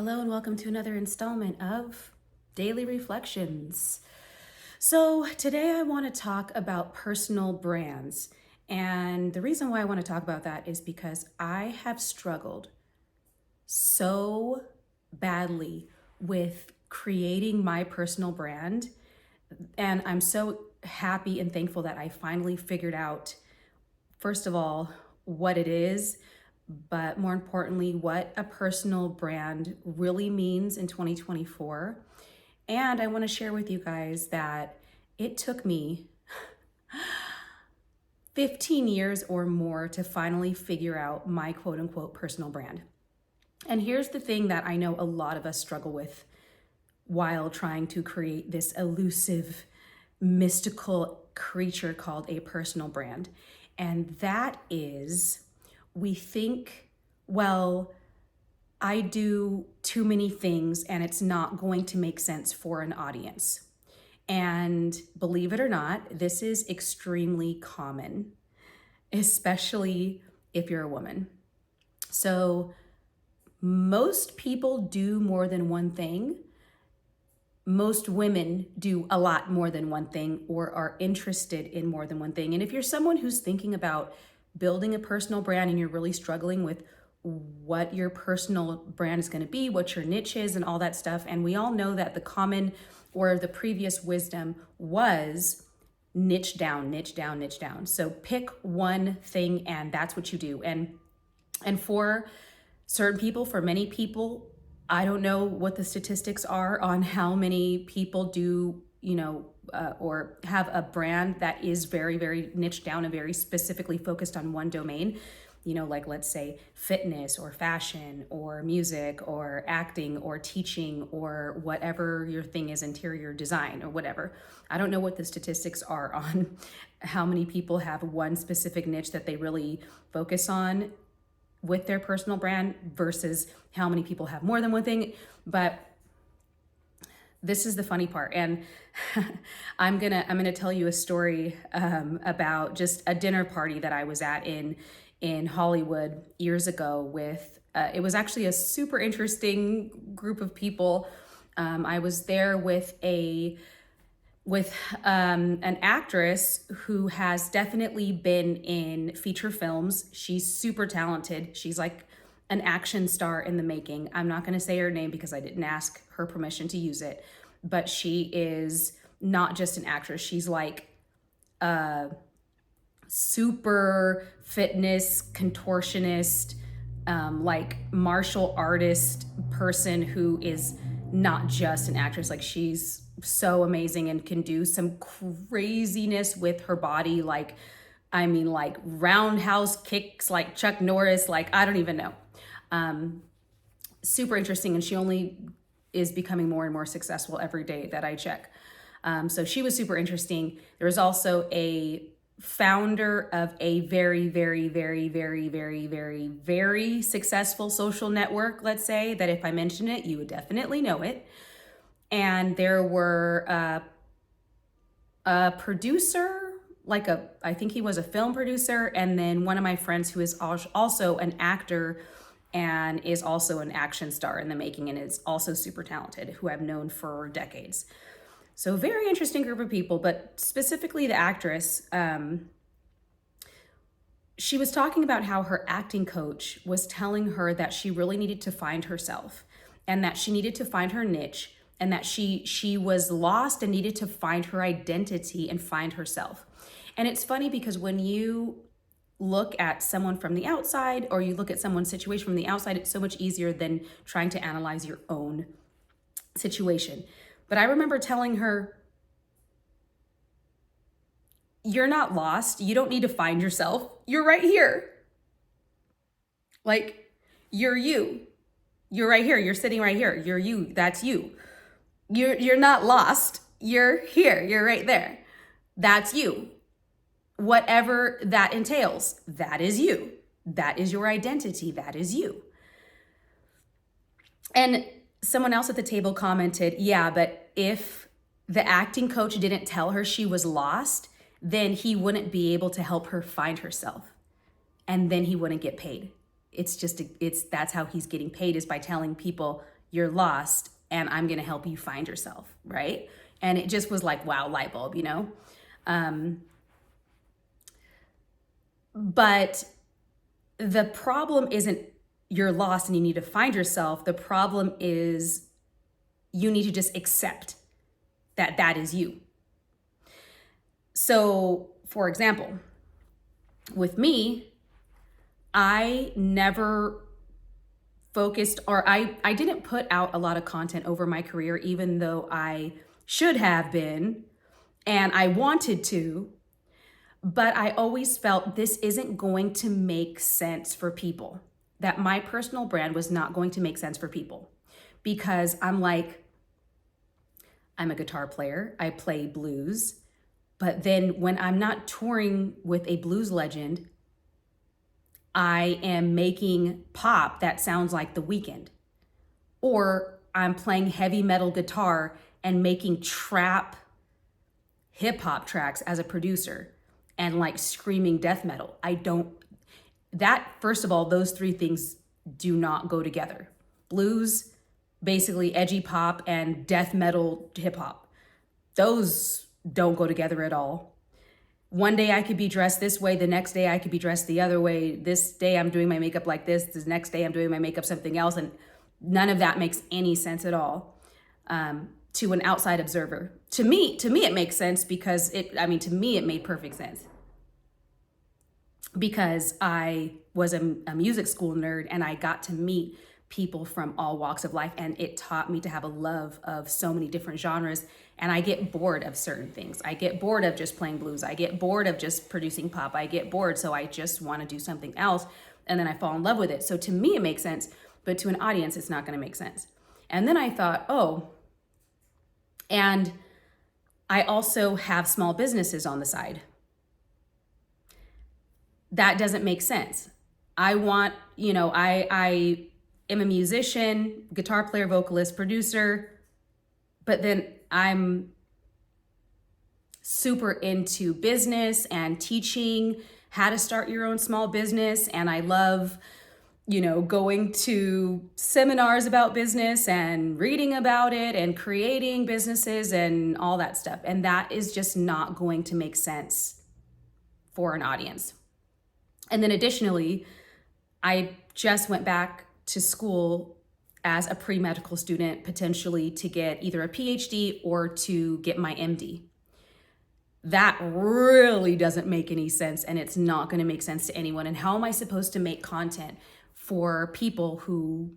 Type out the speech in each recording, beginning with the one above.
Hello, and welcome to another installment of Daily Reflections. So, today I want to talk about personal brands. And the reason why I want to talk about that is because I have struggled so badly with creating my personal brand. And I'm so happy and thankful that I finally figured out, first of all, what it is, but more importantly, what a personal brand really means in 2024. And I want to share with you guys that it took me 15 years or more to finally figure out my quote unquote personal brand. And here's the thing that I know a lot of us struggle with while trying to create this elusive, mystical creature called a personal brand. And that is, we think, well, I do too many things and it's not going to make sense for an audience. And believe it or not, this is extremely common, especially if you're a woman. So most people do more than one thing. Most women do a lot more than one thing or are interested in more than one thing. And if you're someone who's thinking about building a personal brand and you're really struggling with what your personal brand is going to be, what your niche is, and all that stuff, and we all know that the common or the previous wisdom was niche down, niche down, niche down. So pick one thing and that's what you do. And for certain people, for many people, I don't know what the statistics are on how many people do, or have a brand that is very, very niche down and very specifically focused on one domain, like let's say fitness or fashion or music or acting or teaching or whatever your thing is, interior design or whatever. I don't know what the statistics are on how many people have one specific niche that they really focus on with their personal brand versus how many people have more than one thing. But this is the funny part. And I'm gonna tell you a story about just a dinner party that I was at in Hollywood years ago with, it was actually a super interesting group of people. I was there with an actress who has definitely been in feature films. She's super talented. She's like an action star in the making. I'm not going to say her name because I didn't ask her permission to use it, but she is not just an actress. She's like a super fitness contortionist, like martial artist person who is not just an actress. Like she's so amazing and can do some craziness with her body. Like roundhouse kicks like Chuck Norris, like I don't even know. Super interesting. And she only is becoming more and more successful every day that I check. So she was super interesting. There was also a founder of a very, very, very, very, very, very, very successful social network, let's say, that if I mention it, you would definitely know it. And there were a producer, I think he was a film producer, and then one of my friends who is also an actor and is also an action star in the making and is also super talented, who I've known for decades. So very interesting group of people, but specifically the actress, she was talking about how her acting coach was telling her that she really needed to find herself and that she needed to find her niche and that she was lost and needed to find her identity and find herself. And it's funny because when you look at someone from the outside or you look at someone's situation from the outside, it's so much easier than trying to analyze your own situation. But I remember telling her, you're not lost. You don't need to find yourself. You're right here. Like, you're you. You're right here. You're sitting right here. You're you. That's you. You're not lost. You're here. You're right there. That's you. Whatever that entails, that is you. That is your identity. That is you. And someone else at the table commented, yeah, but if the acting coach didn't tell her she was lost, then he wouldn't be able to help her find herself. And then he wouldn't get paid. That's how he's getting paid, is by telling people you're lost, and I'm going to help you find yourself, right? And it just was like, wow, light bulb, you know? But the problem isn't you're lost and you need to find yourself. The problem is you need to just accept that that is you. So, for example, with me, I never focused, or I didn't put out a lot of content over my career, even though I should have been and I wanted to. But I always felt this isn't going to make sense for people, that my personal brand was not going to make sense for people, because I'm like, I'm a guitar player, I play blues, but then when I'm not touring with a blues legend, I am making pop that sounds like The Weeknd, or I'm playing heavy metal guitar and making trap hip hop tracks as a producer and like screaming death metal. First of all, those three things do not go together. Blues, basically edgy pop, and death metal hip hop. Those don't go together at all. One day I could be dressed this way, the next day I could be dressed the other way. This day I'm doing my makeup like this, the next day I'm doing my makeup something else, and none of that makes any sense at all to an outside observer. To me it makes sense because to me it made perfect sense. Because I was a music school nerd and I got to meet people from all walks of life, and it taught me to have a love of so many different genres. And I get bored of certain things. I get bored of just playing blues. I get bored of just producing pop. I get bored, so I just want to do something else, and then I fall in love with it. So to me it makes sense, but to an audience it's not going to make sense. And then I thought, and I also have small businesses on the side. That doesn't make sense. I am a musician, guitar player, vocalist, producer, but then I'm super into business and teaching how to start your own small business. And I love, going to seminars about business and reading about it and creating businesses and all that stuff. And that is just not going to make sense for an audience. And then additionally, I just went back to school as a pre-medical student, potentially to get either a PhD or to get my MD. That really doesn't make any sense, and it's not going to make sense to anyone. And how am I supposed to make content for people who,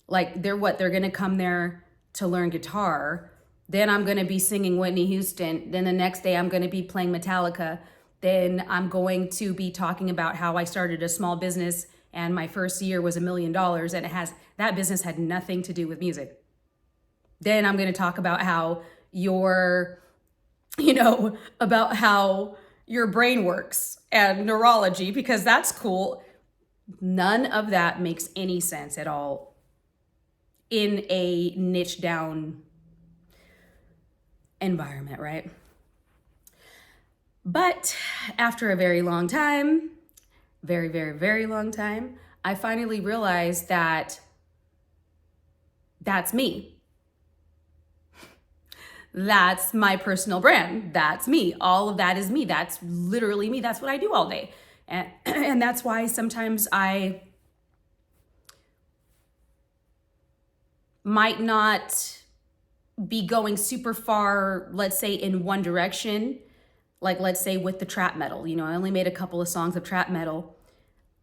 they're going to come there to learn guitar, then I'm going to be singing Whitney Houston, then the next day I'm going to be playing Metallica, then I'm going to be talking about how I started a small business and my first year was $1 million, and that business had nothing to do with music. Then I'm going to talk about how about how your brain works and neurology, because that's cool. None of that makes any sense at all in a niche down environment, right? But after a very long time, very, very, very long time, I finally realized that that's me. That's my personal brand. That's me. All of that is me. That's literally me. That's what I do all day. And that's why sometimes I might not be going super far, let's say in one direction. Like, let's say with the trap metal, I only made a couple of songs of trap metal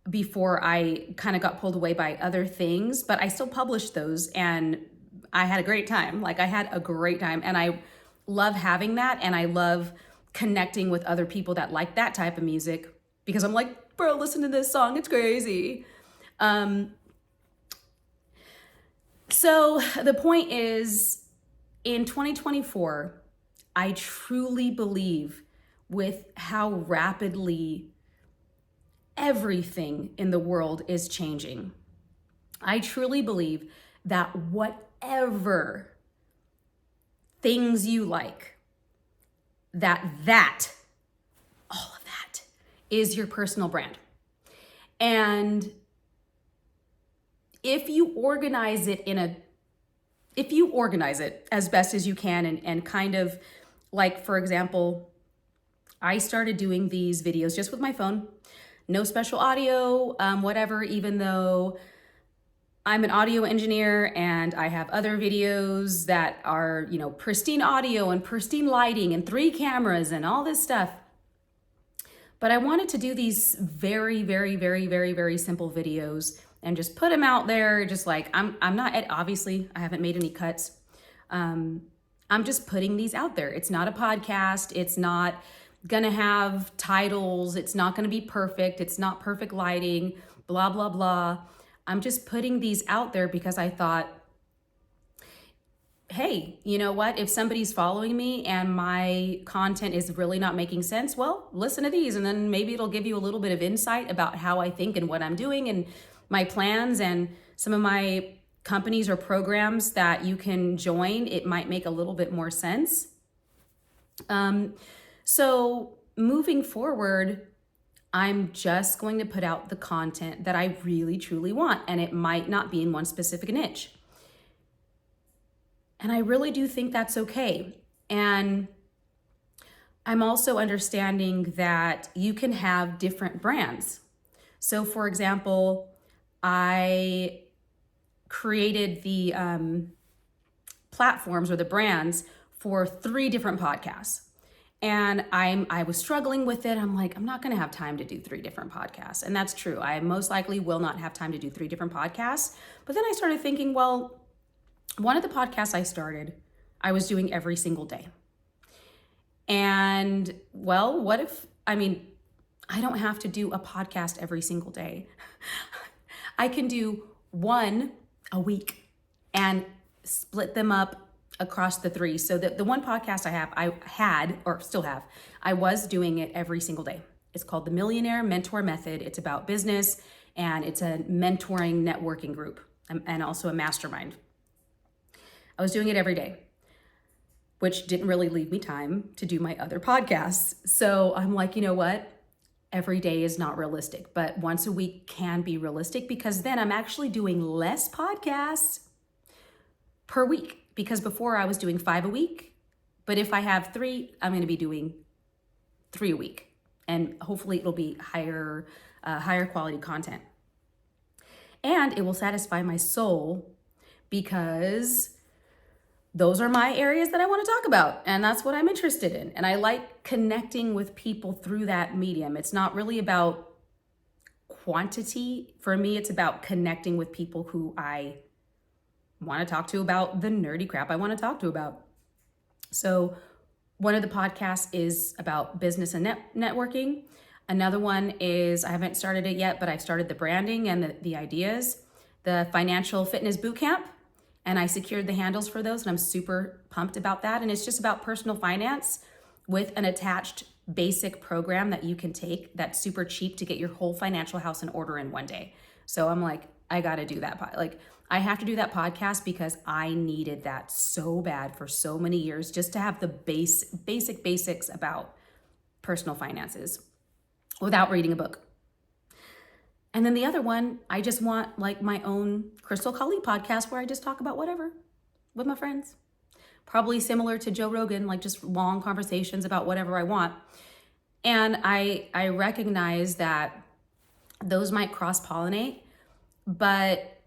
before I kind of got pulled away by other things, but I still published those and I had a great time. I had a great time, and I love having that. And I love connecting with other people that like that type of music, because I'm like, bro, listen to this song. It's crazy. So the point is, in 2024, I truly believe, with how rapidly everything in the world is changing, I truly believe that whatever things you like, that all of that is your personal brand. And if you organize it in a if you organize it as best as you can and kind of like, for example, I started doing these videos just with my phone, no special audio, whatever, even though I'm an audio engineer and I have other videos that are, pristine audio and pristine lighting and 3 cameras and all this stuff. But I wanted to do these very, very, very, very, very simple videos and just put them out there. Just like, I'm not, obviously I haven't made any cuts. I'm just putting these out there. It's not a podcast. It's not gonna have titles. It's not gonna be perfect. It's not perfect lighting, blah, blah, blah. I'm just putting these out there because I thought, hey, you know what? If somebody's following me and my content is really not making sense, well, listen to these and then maybe it'll give you a little bit of insight about how I think and what I'm doing and my plans and some of my companies or programs that you can join. It might make a little bit more sense. So moving forward, I'm just going to put out the content that I really, truly want, and it might not be in one specific niche. And I really do think that's okay. And I'm also understanding that you can have different brands. So for example, I created the platforms or the brands for 3 different podcasts. And I was struggling with it. I'm like, I'm not going to have time to do 3 different podcasts. And that's true. I most likely will not have time to do 3 different podcasts. But then I started thinking, well, one of the podcasts I started, I was doing every single day. And well, what if, I don't have to do a podcast every single day. I can do 1 a week and split them up across the 3. So the one podcast I was doing it every single day. It's called the Millionaire Mentor Method. It's about business and it's a mentoring networking group and also a mastermind. I was doing it every day, which didn't really leave me time to do my other podcasts. So I'm like, you know what? Every day is not realistic, but once a week can be realistic because then I'm actually doing less podcasts per week. Because before I was doing 5 a week, but if I have 3, I'm going to be doing 3 a week, and hopefully it'll be higher quality content, and it will satisfy my soul because those are my areas that I want to talk about, and that's what I'm interested in, and I like connecting with people through that medium. It's not really about quantity for me; it's about connecting with people who I want to talk to about the nerdy crap I want to talk to about. So one of the podcasts is about business and networking. Another one is, I haven't started it yet, but I've started the branding and the ideas, the financial fitness bootcamp, and I secured the handles for those, and I'm super pumped about that. And it's just about personal finance with an attached basic program that you can take that's super cheap to get your whole financial house in order in one day. So I'm like, I got to do that. I have to do that podcast because I needed that so bad for so many years, just to have the basics about personal finances without reading a book. And then the other one, I just want like my own Crystal Kali podcast where I just talk about whatever with my friends. Probably similar to Joe Rogan, like just long conversations about whatever I want. And I recognize that those might cross-pollinate, but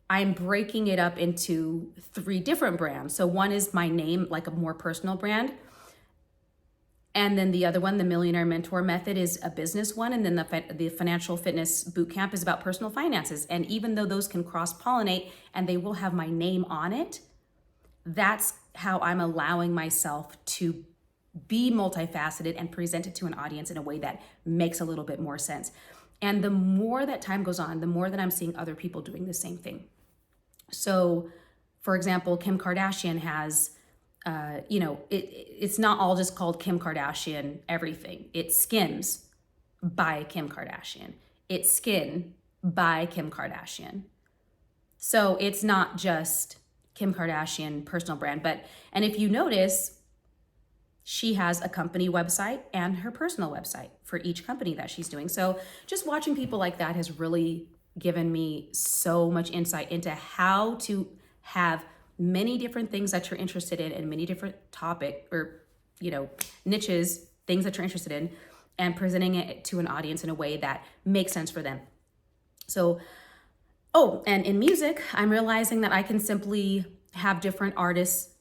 I'm breaking it up into 3 different brands. So one is my name, like a more personal brand. And then the other one, the Millionaire Mentor Method, is a business one. And then the Financial Fitness Bootcamp is about personal finances. And even though those can cross-pollinate and they will have my name on it, that's how I'm allowing myself to be multifaceted and present it to an audience in a way that makes a little bit more sense. And the more that time goes on, the more that I'm seeing other people doing the same thing. So, for example, Kim Kardashian has, it's not all just called Kim Kardashian everything. It's Skims by Kim Kardashian. It's Skin by Kim Kardashian. So it's not just Kim Kardashian personal brand, and if you notice, she has a company website and her personal website for each company that she's doing. So just watching people like that has really given me so much insight into how to have many different things that you're interested in and many different topic or, niches, things that you're interested in, and presenting it to an audience in a way that makes sense for them. So, and in music, I'm realizing that I can simply have different artists'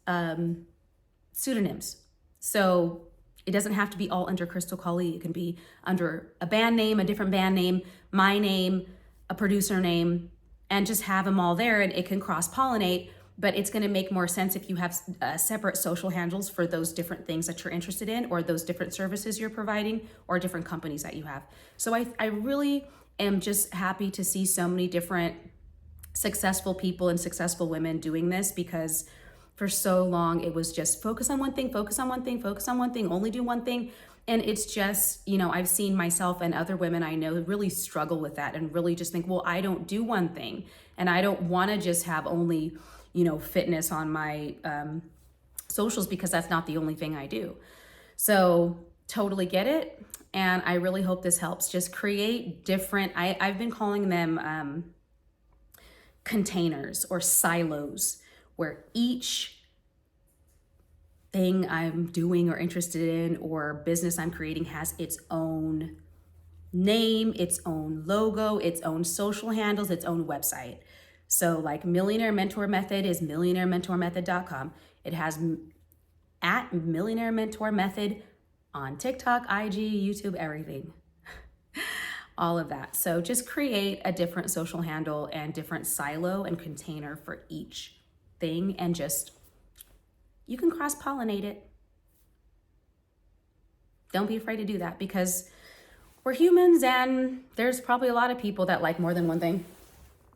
pseudonyms. So it doesn't have to be all under Crystal Kali. It can be under a band name, a different band name, my name, a producer name, and just have them all there, and it can cross-pollinate. But it's going to make more sense if you have separate social handles for those different things that you're interested in, or those different services you're providing, or different companies that you have. So I really am just happy to see so many different successful people and successful women doing this, because for so long it was just focus on one thing, focus on one thing, focus on one thing, only do one thing. And it's just, I've seen myself and other women I know really struggle with that and really just think, well, I don't do one thing, and I don't want to just have only fitness on my socials, because that's not the only thing I do. So totally get it. And I really hope this helps. Just create different, I've been calling them containers or silos, where each thing I'm doing or interested in or business I'm creating has its own name, its own logo, its own social handles, its own website. So like Millionaire Mentor Method is millionairementormethod.com. It has at Millionaire Mentor Method on TikTok, IG, YouTube, everything. All of that. So just create a different social handle and different silo and container for each thing, and just, you can cross-pollinate it. Don't be afraid to do that, because we're humans and there's probably a lot of people that like more than one thing.